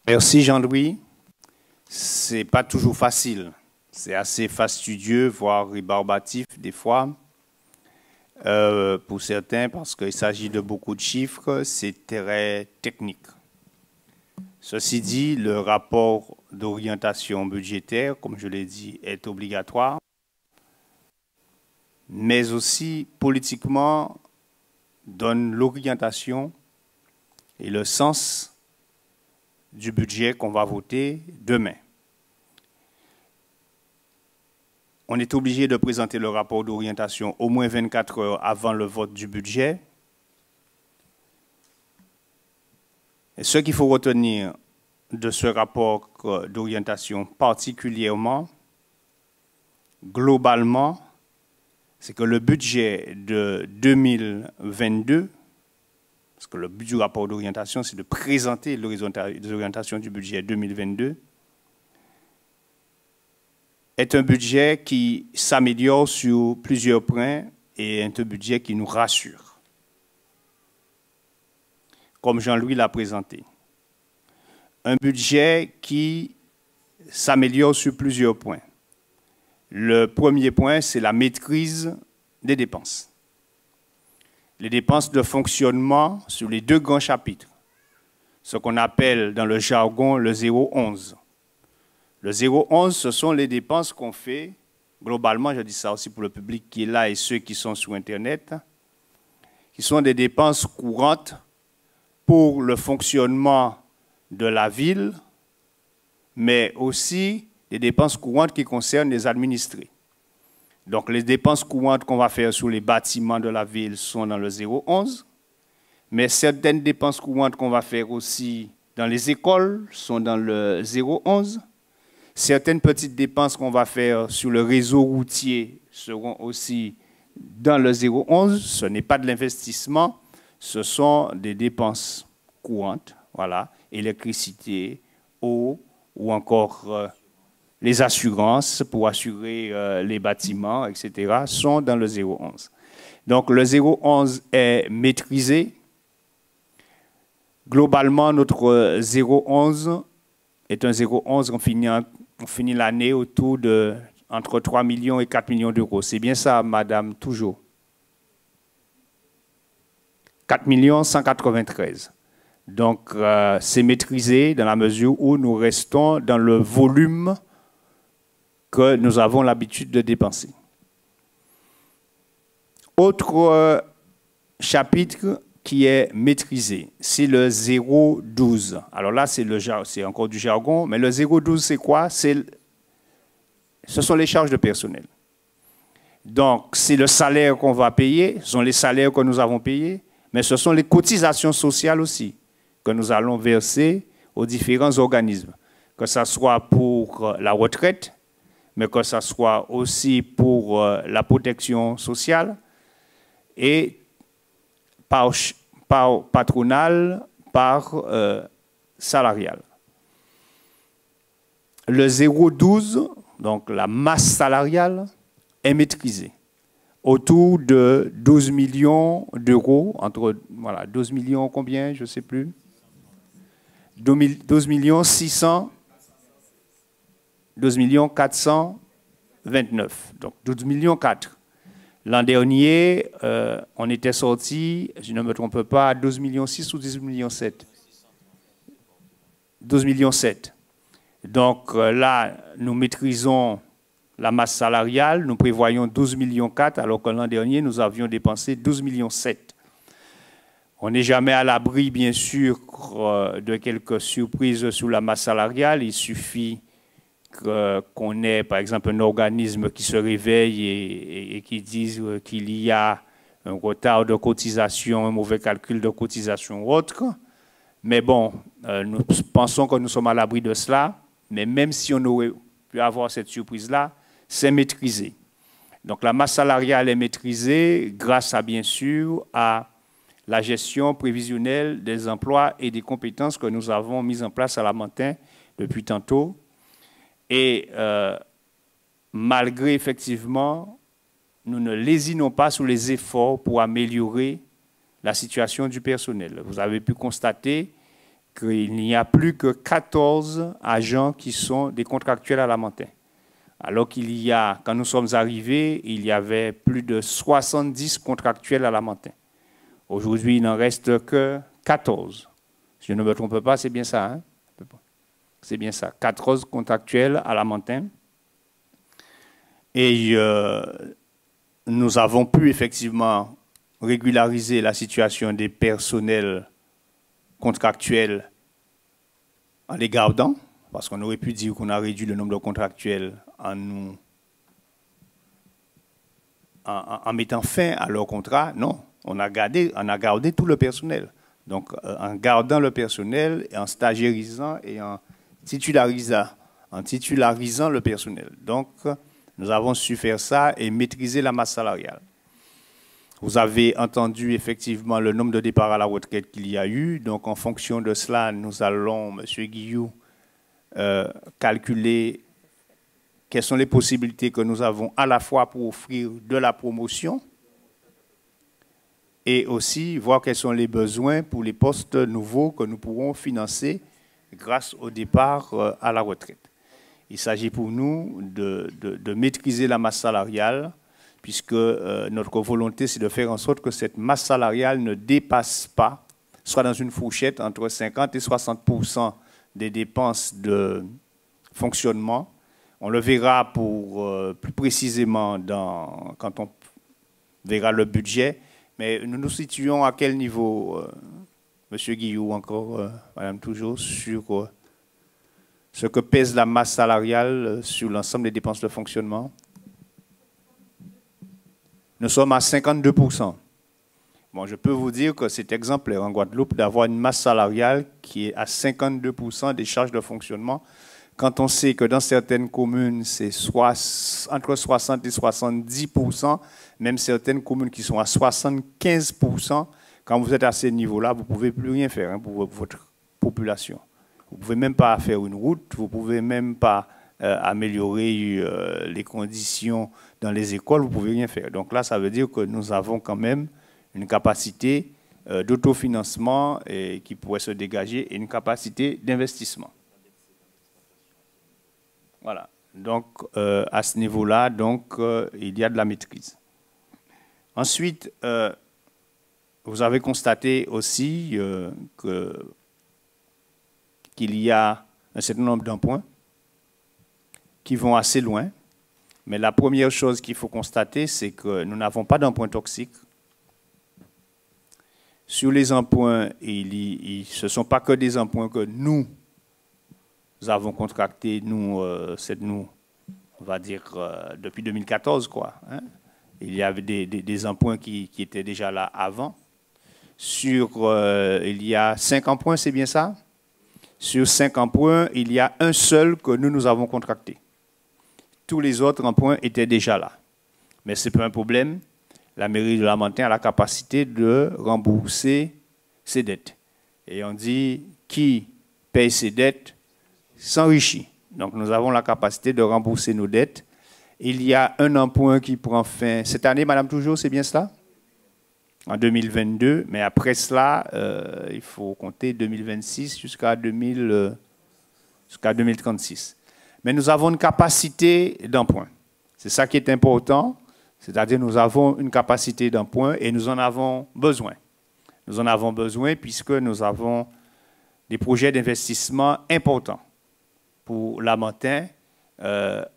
Merci Jean-Louis. C'est pas toujours facile. C'est assez fastidieux, voire rébarbatif des fois. Pour certains, parce qu'il s'agit de beaucoup de chiffres, c'est très technique. Ceci dit, le rapport d'orientation budgétaire, comme je l'ai dit, est obligatoire, mais aussi politiquement donne l'orientation et le sens du budget qu'on va voter demain. On est obligé de présenter le rapport d'orientation au moins 24 heures avant le vote du budget. Et ce qu'il faut retenir de ce rapport d'orientation particulièrement, globalement, c'est que le budget de 2022, parce que le but du rapport d'orientation, c'est de présenter les orientations du budget 2022, est un budget qui s'améliore sur plusieurs points et est un budget qui nous rassure, comme Jean-Louis l'a présenté. Un budget qui s'améliore sur plusieurs points. Le premier point, c'est la maîtrise des dépenses. Les dépenses de fonctionnement sur les deux grands chapitres, ce qu'on appelle dans le jargon le 0,11. Le 0,11, ce sont les dépenses qu'on fait, globalement, je dis ça aussi pour le public qui est là et ceux qui sont sur Internet, qui sont des dépenses courantes pour le fonctionnement de la ville, mais aussi des dépenses courantes qui concernent les administrés. Donc les dépenses courantes qu'on va faire sur les bâtiments de la ville sont dans le 0,11, mais certaines dépenses courantes qu'on va faire aussi dans les écoles sont dans le 0,11. Certaines petites dépenses qu'on va faire sur le réseau routier seront aussi dans le 0,11. Ce n'est pas de l'investissement, ce sont des dépenses courantes, voilà, électricité, eau ou encore les assurances pour assurer les bâtiments, etc., sont dans le 0,11. Donc le 0,11 est maîtrisé. Globalement, notre 0,11 est un 0,11, on finit l'année autour de entre 3 millions et 4 millions d'euros. C'est bien ça, madame, toujours. 4 millions 193. Donc, c'est maîtrisé dans la mesure où nous restons dans le volume que nous avons l'habitude de dépenser. Autre chapitre qui est maîtrisé, c'est le 0,12. Alors là, c'est encore du jargon, mais le 0,12, c'est quoi? Ce sont les charges de personnel. Donc, c'est le salaire qu'on va payer, ce sont les salaires que nous avons payés, mais ce sont les cotisations sociales aussi que nous allons verser aux différents organismes, que ce soit pour la retraite, mais que ce soit aussi pour la protection sociale et par patronal, par salarial. Le 0,12, donc la masse salariale, est maîtrisée autour de 12 millions d'euros, entre, voilà, 12 millions combien, je ne sais plus, 12 millions 600, 12 millions 429, donc 12 millions 4. L'an dernier, on était sorti, je ne me trompe pas, à 12 millions 6 ou 12 millions 7. 12 millions 7. Donc là, nous maîtrisons la masse salariale, nous prévoyons 12 millions 4, alors que l'an dernier, nous avions dépensé 12 millions 7. On n'est jamais à l'abri, bien sûr, de quelques surprises sur la masse salariale. Il suffit qu'on ait, par exemple, un organisme qui se réveille et qui dise qu'il y a un retard de cotisation, un mauvais calcul de cotisation ou autre. Mais bon, nous pensons que nous sommes à l'abri de cela. Mais même si on aurait pu avoir cette surprise-là, c'est maîtrisé. Donc la masse salariale est maîtrisée grâce à, bien sûr, à la gestion prévisionnelle des emplois et des compétences que nous avons mises en place à la Mantin depuis tantôt. Et malgré, effectivement, nous ne lésinons pas sur les efforts pour améliorer la situation du personnel. Vous avez pu constater qu'il n'y a plus que 14 agents qui sont des contractuels à Lamentin. Alors qu'il y a, quand nous sommes arrivés, il y avait plus de 70 contractuels à Lamentin. Aujourd'hui, il n'en reste que 14. Si je ne me trompe pas, c'est bien ça. Hein? C'est bien ça. 14 contractuels à Lamentin. Et nous avons pu effectivement régulariser la situation des personnels contractuels en les gardant, parce qu'on aurait pu dire qu'on a réduit le nombre de contractuels en mettant fin à leur contrat. Non, on a gardé tout le personnel. Donc, en gardant le personnel, et en stagiairisant et en titularisant le personnel. Donc, nous avons su faire ça et maîtriser la masse salariale. Vous avez entendu effectivement le nombre de départs à la retraite qu'il y a eu. Donc, en fonction de cela, nous allons, M. Guillou, calculer quelles sont les possibilités que nous avons à la fois pour offrir de la promotion et aussi voir quels sont les besoins pour les postes nouveaux que nous pourrons financer grâce au départ à la retraite. Il s'agit pour nous de maîtriser la masse salariale, puisque notre volonté, c'est de faire en sorte que cette masse salariale ne dépasse pas, soit dans une fourchette entre 50 et 60% des dépenses de fonctionnement. On le verra plus précisément quand on verra le budget, mais nous nous situons à quel niveau, Monsieur Guillou, encore, Madame Toujours, sur ce que pèse la masse salariale sur l'ensemble des dépenses de fonctionnement? Nous sommes à 52%. Bon, je peux vous dire que c'est exemplaire en Guadeloupe d'avoir une masse salariale qui est à 52% des charges de fonctionnement, quand on sait que dans certaines communes, c'est entre 60 et 70%, même certaines communes qui sont à 75%. Quand vous êtes à ce niveau-là, vous ne pouvez plus rien faire hein, pour votre population. Vous ne pouvez même pas faire une route, vous ne pouvez même pas améliorer les conditions dans les écoles, vous ne pouvez rien faire. Donc là, ça veut dire que nous avons quand même une capacité d'autofinancement qui pourrait se dégager et une capacité d'investissement. Voilà. Donc, à ce niveau-là, il y a de la maîtrise. Ensuite, vous avez constaté aussi qu'il y a un certain nombre d'emprunts qui vont assez loin. Mais la première chose qu'il faut constater, c'est que nous n'avons pas d'emprunts toxiques. Sur les emprunts, ce ne sont pas que des emprunts que nous avons contractés, c'est nous, on va dire, depuis 2014, quoi. Hein. Il y avait des emprunts qui étaient déjà là avant. Il y a 5 emprunts, c'est bien ça? Sur 5 emprunts, il y a un seul que nous avons contracté. Tous les autres emprunts étaient déjà là. Mais ce n'est pas un problème. La mairie de Lamentin a la capacité de rembourser ses dettes. Et on dit, qui paye ses dettes s'enrichit. Donc nous avons la capacité de rembourser nos dettes. Il y a un emprunt qui prend fin cette année, Madame Toujours, c'est bien cela? En 2022, mais après cela, il faut compter 2026 jusqu'à 2036. Mais nous avons une capacité d'emprunt. C'est ça qui est important, c'est-à-dire nous avons une capacité d'emprunt et nous en avons besoin. Nous en avons besoin puisque nous avons des projets d'investissement importants pour Lamentin.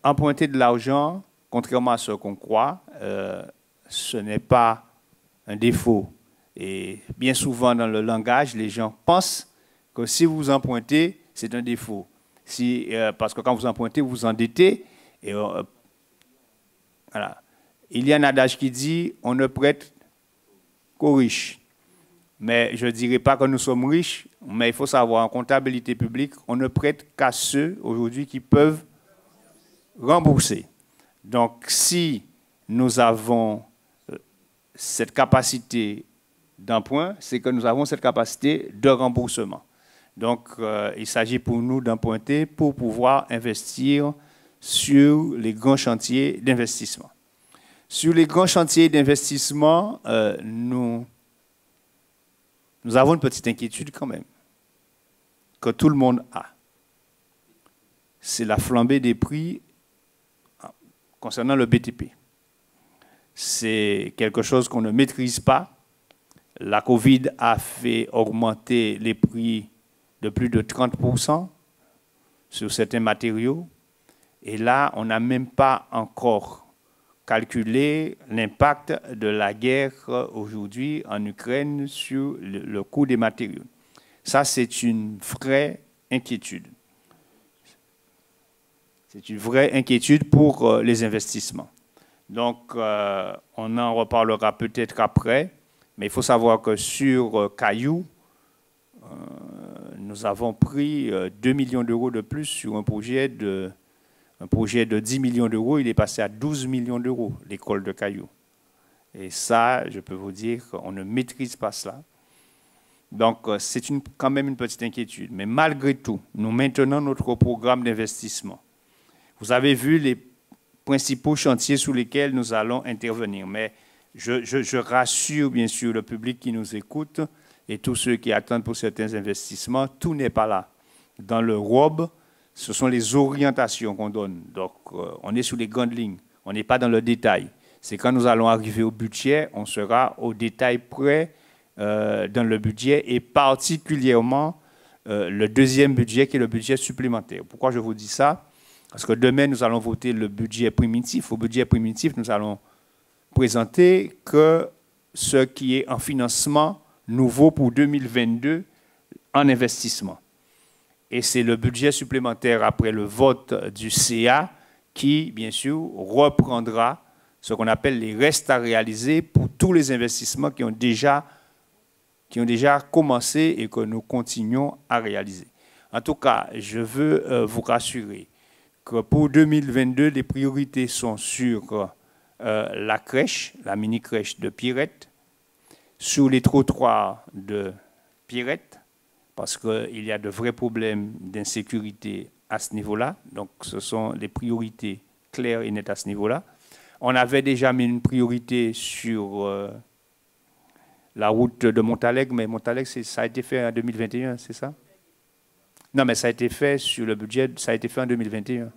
Emprunter de l'argent, contrairement à ce qu'on croit, ce n'est pas un défaut. Et bien souvent dans le langage, les gens pensent que si vous empruntez, c'est un défaut. Parce que quand vous empruntez, vous vous endettez. Et, voilà. Il y a un adage qui dit on ne prête qu'aux riches. Mais je ne dirais pas que nous sommes riches, mais il faut savoir, en comptabilité publique, on ne prête qu'à ceux aujourd'hui qui peuvent rembourser. Donc, si nous avons cette capacité d'emprunt, c'est que nous avons cette capacité de remboursement. Donc, il s'agit pour nous d'emprunter pour pouvoir investir sur les grands chantiers d'investissement. Sur les grands chantiers d'investissement, nous avons une petite inquiétude quand même. que tout le monde a. C'est la flambée des prix concernant le BTP. C'est quelque chose qu'on ne maîtrise pas. La Covid a fait augmenter les prix de plus de 30% sur certains matériaux. Et là, on n'a même pas encore calculé l'impact de la guerre aujourd'hui en Ukraine sur le coût des matériaux. Ça, c'est une vraie inquiétude. C'est une vraie inquiétude pour les investissements. Donc, on en reparlera peut-être après, mais il faut savoir que sur Caillou, nous avons pris 2 millions d'euros de plus sur un projet de 10 millions d'euros. Il est passé à 12 millions d'euros, l'école de Caillou. Et ça, je peux vous dire qu'on ne maîtrise pas cela. Donc, c'est quand même une petite inquiétude. Mais malgré tout, nous maintenons notre programme d'investissement. Vous avez vu les principaux chantiers sur lesquels nous allons intervenir. Mais je rassure bien sûr le public qui nous écoute et tous ceux qui attendent pour certains investissements, tout n'est pas là. Dans le ROB, ce sont les orientations qu'on donne. Donc, on est sur les grandes lignes. On n'est pas dans le détail. C'est quand nous allons arriver au budget, on sera au détail près dans le budget et particulièrement le deuxième budget qui est le budget supplémentaire. Pourquoi je vous dis ça? Parce que demain, nous allons voter le budget primitif. Au budget primitif, nous allons présenter que ce qui est en financement nouveau pour 2022 en investissement. Et c'est le budget supplémentaire après le vote du CA qui, bien sûr, reprendra ce qu'on appelle les restes à réaliser pour tous les investissements qui ont déjà commencé et que nous continuons à réaliser. En tout cas, je veux vous rassurer que pour 2022, les priorités sont sur la crèche, la mini-crèche de Pierrette, sur les trottoirs de Pierrette, parce qu'il y a de vrais problèmes d'insécurité à ce niveau-là. Donc, ce sont des priorités claires et nettes à ce niveau-là. On avait déjà mis une priorité sur la route de Montalegre, mais Montalegre, ça a été fait en 2021, c'est ça? Non, mais ça a été fait sur le budget, ça a été fait en 2021.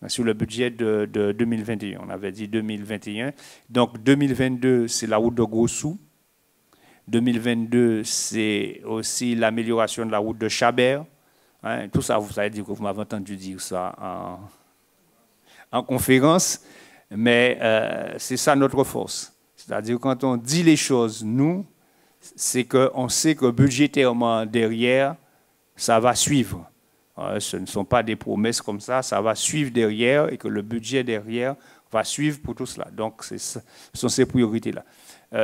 Sur le budget de 2021, on avait dit 2021. Donc 2022, c'est la route de Gros-Sous. 2022, c'est aussi l'amélioration de la route de Chabert. Hein, tout ça, vous savez dire que vous m'avez entendu dire ça en conférence, mais c'est ça notre force. C'est-à-dire quand on dit les choses, nous, c'est qu'on sait que budgétairement derrière, ça va suivre. Ce ne sont pas des promesses comme ça va suivre derrière et que le budget derrière va suivre pour tout cela. Donc, ce sont ces priorités-là.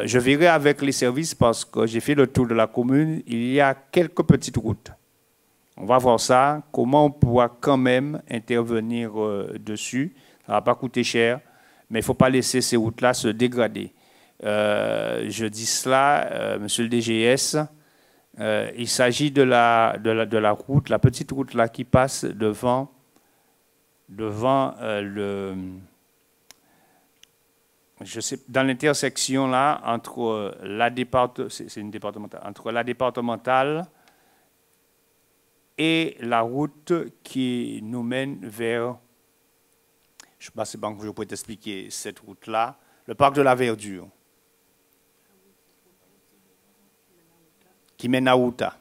Je verrai avec les services parce que j'ai fait le tour de la commune. Il y a quelques petites routes. On va voir ça, comment on pourra quand même intervenir dessus. Ça ne va pas coûter cher, mais il ne faut pas laisser ces routes-là se dégrader. Je dis cela, monsieur le DGS, il s'agit de la route, la petite route là qui passe devant dans l'intersection là entre entre la départementale et la route qui nous mène vers, je ne sais pas si je peux t'expliquer cette route là, le parc de la Verdure, qui mène à Outa.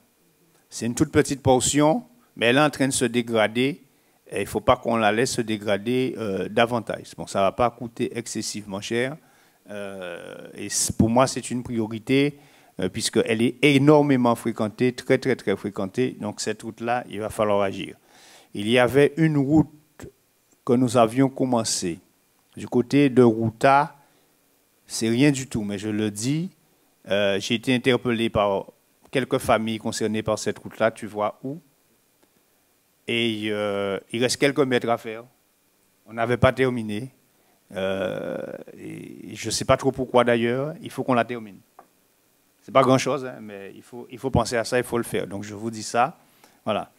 C'est une toute petite portion, mais elle est en train de se dégrader. Et il ne faut pas qu'on la laisse se dégrader davantage. Bon, ça ne va pas coûter excessivement cher. Et pour moi, c'est une priorité, puisqu'elle est énormément fréquentée, très, très, très fréquentée. Donc, cette route-là, il va falloir agir. Il y avait une route que nous avions commencée. Du côté de Routa, c'est rien du tout, mais je le dis. J'ai été interpellé par quelques familles concernées par cette route-là, tu vois où. Et il reste quelques mètres à faire. On n'avait pas terminé. Et je ne sais pas trop pourquoi d'ailleurs. Il faut qu'on la termine. Ce n'est pas grand-chose, hein, mais il faut penser à ça, il faut le faire. Donc je vous dis ça. Voilà.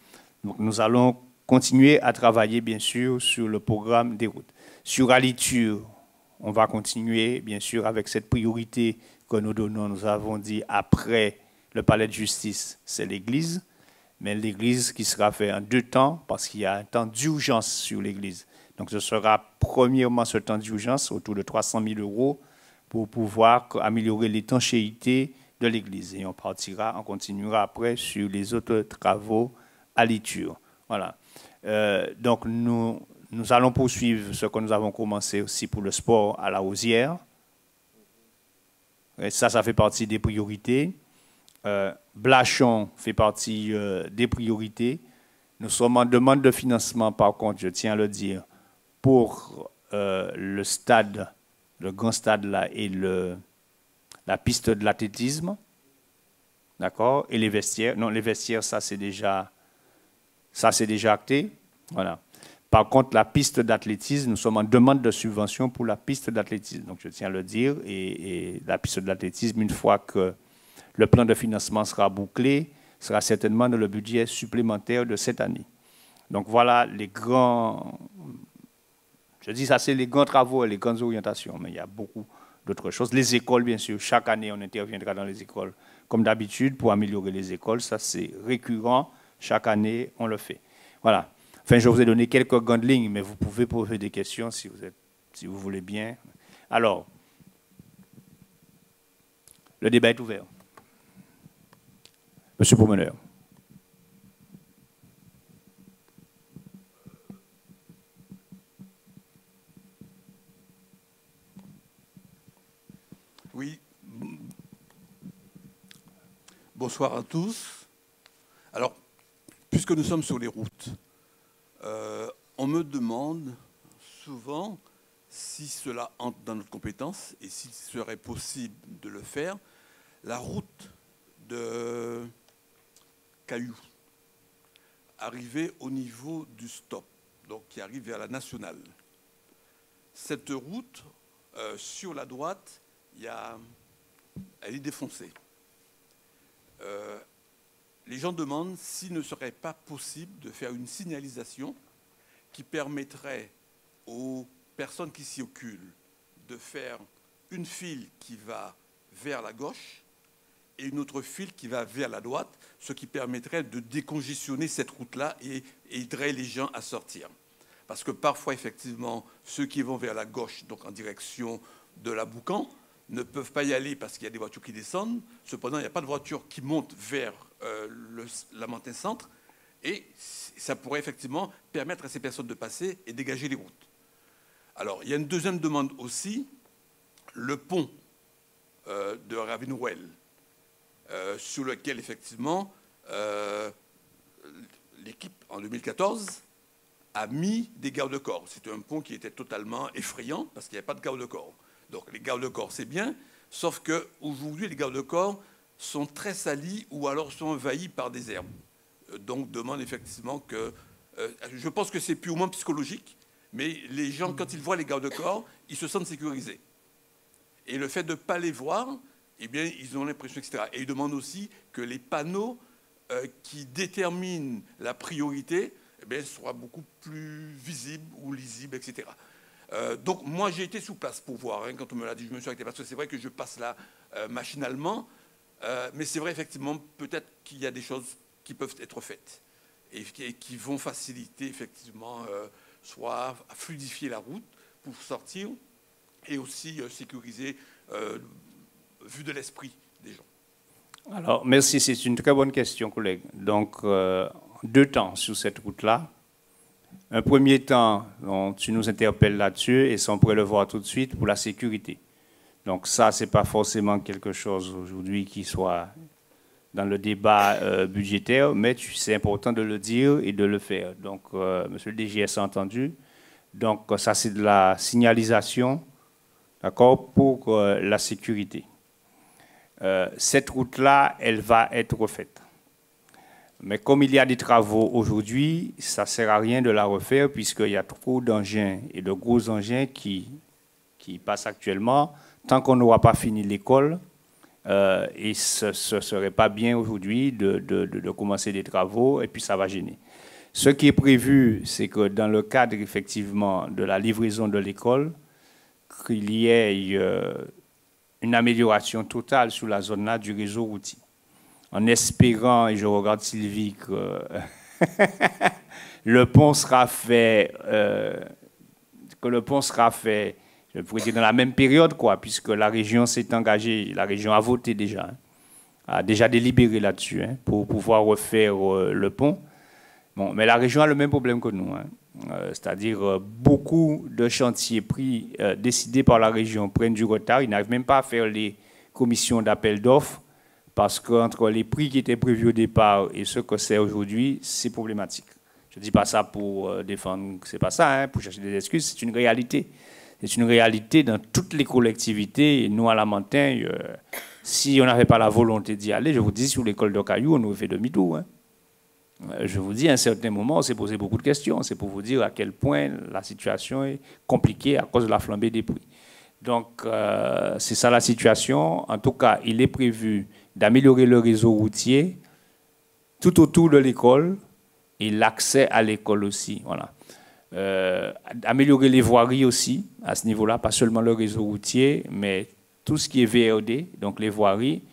Donc nous allons continuer à travailler, bien sûr, sur le programme des routes. Sur Aliture, on va continuer, bien sûr, avec cette priorité que nous donnons. Nous avons dit après le palais de justice, c'est l'église. mais l'église qui sera faite en 2 temps, parce qu'il y a un temps d'urgence sur l'église. Donc ce sera premièrement ce temps d'urgence, autour de 300 000 € pour pouvoir améliorer l'étanchéité de l'église. Et on continuera après sur les autres travaux à l'étude. Voilà. Donc nous allons poursuivre ce que nous avons commencé aussi pour le sport à la Rosière. Et ça fait partie des priorités. Blachon fait partie des priorités. Nous sommes en demande de financement, par contre, je tiens à le dire, pour le stade, le grand stade là, et la piste de l'athlétisme. D'accord? Et les vestiaires. Non, les vestiaires, ça c'est déjà acté. Voilà. Par contre, la piste d'athlétisme, nous sommes en demande de subvention pour la piste d'athlétisme. Donc, je tiens à le dire. Et la piste de l'athlétisme, une fois que le plan de financement sera bouclé, sera certainement dans le budget supplémentaire de cette année. Donc, voilà les grands... Je dis ça, c'est les grands travaux et les grandes orientations, mais il y a beaucoup d'autres choses. Les écoles, bien sûr, chaque année, on interviendra dans les écoles, comme d'habitude, pour améliorer les écoles. Ça, c'est récurrent. Chaque année, on le fait. Voilà. Enfin, je vous ai donné quelques grandes lignes, mais vous pouvez poser des questions si vous voulez bien. Alors, le débat est ouvert. Monsieur Promeneur. Oui. Bonsoir à tous. Alors, puisque nous sommes sur les routes, on me demande souvent si cela entre dans notre compétence et s'il serait possible de le faire. La route de Caillou, arrivée au niveau du stop, donc qui arrive vers la nationale. Cette route, sur la droite, elle est défoncée. Les gens demandent s'il ne serait pas possible de faire une signalisation qui permettrait aux personnes qui s'y occupent de faire une file qui va vers la gauche et une autre file qui va vers la droite, ce qui permettrait de décongestionner cette route-là et aiderait les gens à sortir. Parce que parfois, effectivement, ceux qui vont vers la gauche, donc en direction de la Boucan, ne peuvent pas y aller parce qu'il y a des voitures qui descendent. Cependant, il n'y a pas de voitures qui montent vers la Mantin Centre. Et ça pourrait effectivement permettre à ces personnes de passer et dégager les routes. Alors, il y a une deuxième demande aussi, le pont de Ravenoel, sur lequel, effectivement, l'équipe, en 2014, a mis des garde-corps. C'était un pont qui était totalement effrayant parce qu'il n'y avait pas de garde-corps. Donc, les garde-corps, c'est bien, sauf qu'aujourd'hui, les garde-corps sont très salis ou alors sont envahis par des herbes. Donc, demande effectivement que... je pense que c'est purement psychologique, mais les gens, quand ils voient les garde-corps, ils se sentent sécurisés. Et le fait de ne pas les voir, eh bien, ils ont l'impression, etc. Et ils demandent aussi que les panneaux qui déterminent la priorité eh bien, soient beaucoup plus visibles ou lisibles, etc. Donc, moi, j'ai été sous place pour voir. Hein, quand on me l'a dit, je me suis arrêté parce que c'est vrai que je passe là machinalement. Mais c'est vrai, effectivement, peut-être qu'il y a des choses qui peuvent être faites et qui vont faciliter, effectivement, soit à fluidifier la route pour sortir et aussi sécuriser vue de l'esprit des gens. Alors, merci, c'est une très bonne question, collègue. Donc, 2 temps sur cette route-là. Un premier temps, tu nous interpelles là-dessus et ça, on pourrait le voir tout de suite pour la sécurité. Donc ça, ce n'est pas forcément quelque chose aujourd'hui qui soit dans le débat budgétaire, mais c'est important de le dire et de le faire. Donc, monsieur le DGS a entendu. Donc, ça, c'est de la signalisation, d'accord, pour la sécurité. Cette route-là, elle va être refaite. Mais comme il y a des travaux aujourd'hui, ça ne sert à rien de la refaire puisqu'il y a trop d'engins et de gros engins qui passent actuellement. Tant qu'on n'aura pas fini l'école, et ce ne serait pas bien aujourd'hui de commencer des travaux, et puis ça va gêner. Ce qui est prévu, c'est que dans le cadre, effectivement, de la livraison de l'école, qu'il y ait une amélioration totale sur la zone-là du réseau routier. en espérant, et je regarde Sylvie, que le pont sera fait, je pourrais dire dans la même période, quoi, puisque la région s'est engagée, la région a voté déjà, hein, a déjà délibéré là-dessus, hein, pour pouvoir refaire le pont. Bon, mais la région a le même problème que nous, hein. C'est-à-dire beaucoup de chantiers décidés par la région prennent du retard. Ils n'arrivent même pas à faire les commissions d'appel d'offres parce qu'entre les prix qui étaient prévus au départ et ce que c'est aujourd'hui, c'est problématique. Je ne dis pas ça pour défendre, c'est pas ça, hein, pour chercher des excuses, c'est une réalité. C'est une réalité dans toutes les collectivités. Et nous, à Lamentin, si on n'avait pas la volonté d'y aller, je vous dis, sur l'école de Caillou, on nous fait demi-tour, hein. Je vous dis, à un certain moment, on s'est posé beaucoup de questions. C'est pour vous dire à quel point la situation est compliquée à cause de la flambée des prix. Donc, c'est ça la situation. En tout cas, il est prévu d'améliorer le réseau routier tout autour de l'école et l'accès à l'école aussi. Voilà. Améliorer les voiries aussi à ce niveau-là, pas seulement le réseau routier, mais tout ce qui est VRD, donc les voiries.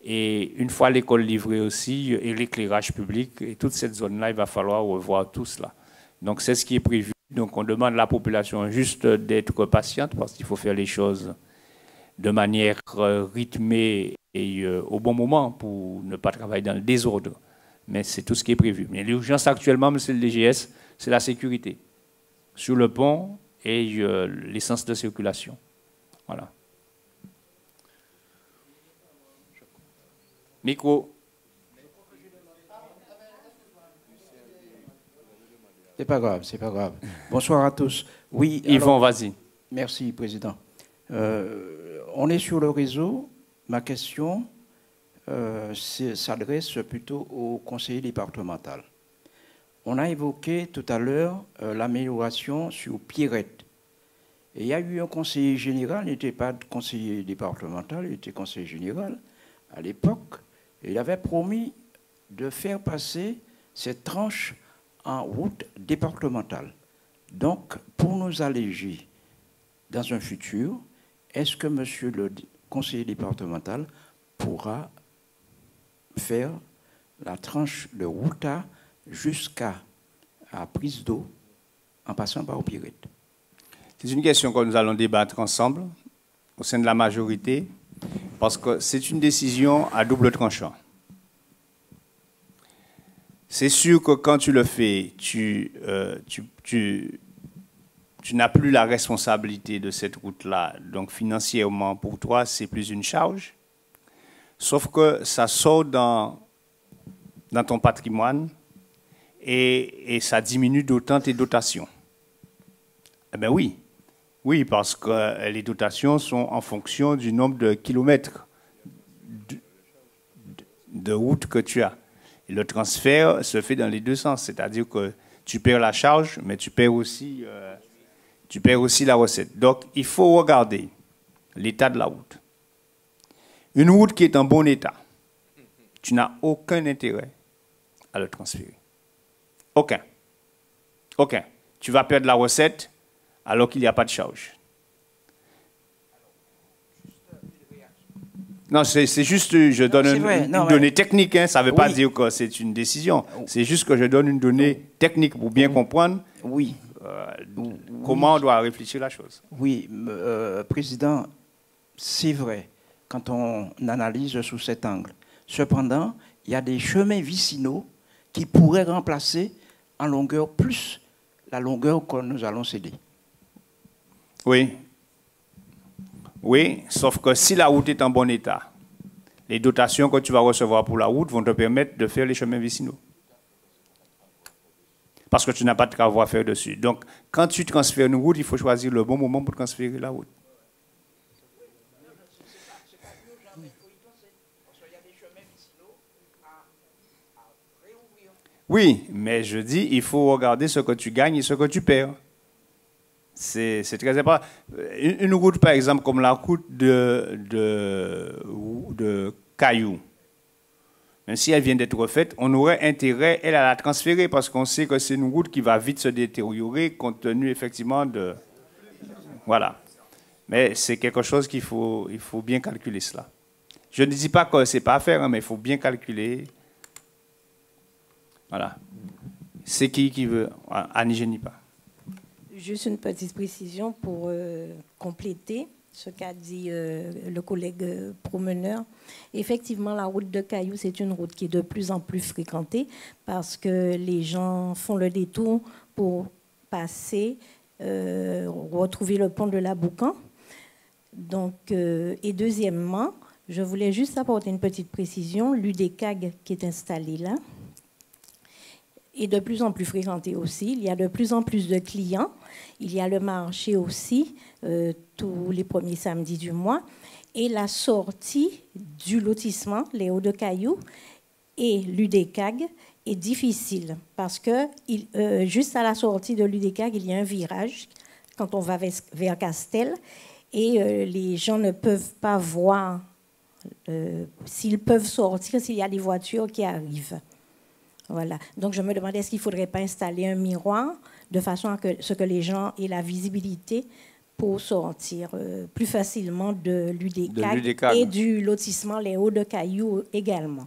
Et une fois l'école livrée aussi, et l'éclairage public, et toute cette zone-là, il va falloir revoir tout cela. Donc c'est ce qui est prévu. Donc on demande à la population juste d'être patiente parce qu'il faut faire les choses de manière rythmée et au bon moment pour ne pas travailler dans le désordre. Mais c'est tout ce qui est prévu. Mais l'urgence actuellement, monsieur le DGS, c'est la sécurité sur le pont et l'essence de circulation. Voilà. Micro. C'est pas grave, c'est pas grave. Bonsoir à tous. Oui, Yvon, vas-y. Merci, Président. On est sur le réseau. Ma question s'adresse plutôt au conseiller départemental. On a évoqué tout à l'heure l'amélioration sur Pierrette. Et il y a eu un conseiller général, il n'était pas conseiller départemental, il était conseiller général à l'époque. Il avait promis de faire passer cette tranche en route départementale. Donc, pour nous alléger dans un futur, est-ce que monsieur le conseiller départemental pourra faire la tranche de route jusqu'à la prise d'eau en passant par Pierrette? C'est une question que nous allons débattre ensemble au sein de la majorité. Parce que c'est une décision à double tranchant. C'est sûr que quand tu le fais, tu n'as plus la responsabilité de cette route-là. Donc financièrement, pour toi, c'est plus une charge. Sauf que ça sort dans ton patrimoine et ça diminue d'autant tes dotations. Eh bien oui. Oui, parce que les dotations sont en fonction du nombre de kilomètres de route que tu as. Et le transfert se fait dans les deux sens, c'est-à-dire que tu perds la charge, mais tu perds aussi la recette. Donc, il faut regarder l'état de la route. Une route qui est en bon état, tu n'as aucun intérêt à le transférer. Aucun. Aucun. Tu vas perdre la recette alors qu'il n'y a pas de charge. Non, c'est juste, je donne une donnée technique, hein, ça ne veut pas dire que c'est une décision. C'est juste que je donne une donnée technique pour bien comprendre comment on doit réfléchir la chose. Oui, Président, c'est vrai, quand on analyse sous cet angle. Cependant, il y a des chemins vicinaux qui pourraient remplacer en longueur plus la longueur que nous allons céder. Oui. Oui, sauf que si la route est en bon état, les dotations que tu vas recevoir pour la route vont te permettre de faire les chemins vicinaux. Parce que tu n'as pas de travaux à faire dessus. Donc, quand tu transfères une route, il faut choisir le bon moment pour transférer la route. Oui, mais je dis, il faut regarder ce que tu gagnes et ce que tu perds. C'est très important. Une route, par exemple, comme la route de Caillou, même si elle vient d'être refaite, on aurait intérêt, elle, à la transférer parce qu'on sait que c'est une route qui va vite se détériorer compte tenu, effectivement, de... Voilà. Mais c'est quelque chose il faut bien calculer cela. Je ne dis pas que ce n'est pas à faire, hein, mais il faut bien calculer. Voilà. C'est qui veut? Annie Génipa. Juste une petite précision pour compléter ce qu'a dit le collègue promeneur. Effectivement, la route de Caillou, c'est une route qui est de plus en plus fréquentée parce que les gens font le détour pour passer, retrouver le pont de la Boucan. Donc, et deuxièmement, je voulais juste apporter une petite précision. L'UDECAG qui est installé là est de plus en plus fréquenté aussi. Il y a de plus en plus de clients. Il y a le marché aussi, tous les premiers samedis du mois. Et la sortie du lotissement, les Hauts-de-Caillou, et l'UDECAG est difficile parce que juste à la sortie de l'UDECAG, il y a un virage quand on va vers Castel et les gens ne peuvent pas voir s'ils peuvent sortir, s'il y a des voitures qui arrivent. Voilà. Donc, je me demandais est-ce qu'il ne faudrait pas installer un miroir de façon à ce que les gens aient la visibilité pour sortir plus facilement de l'UDECAG et du lotissement Les Hauts-de-Caillou également.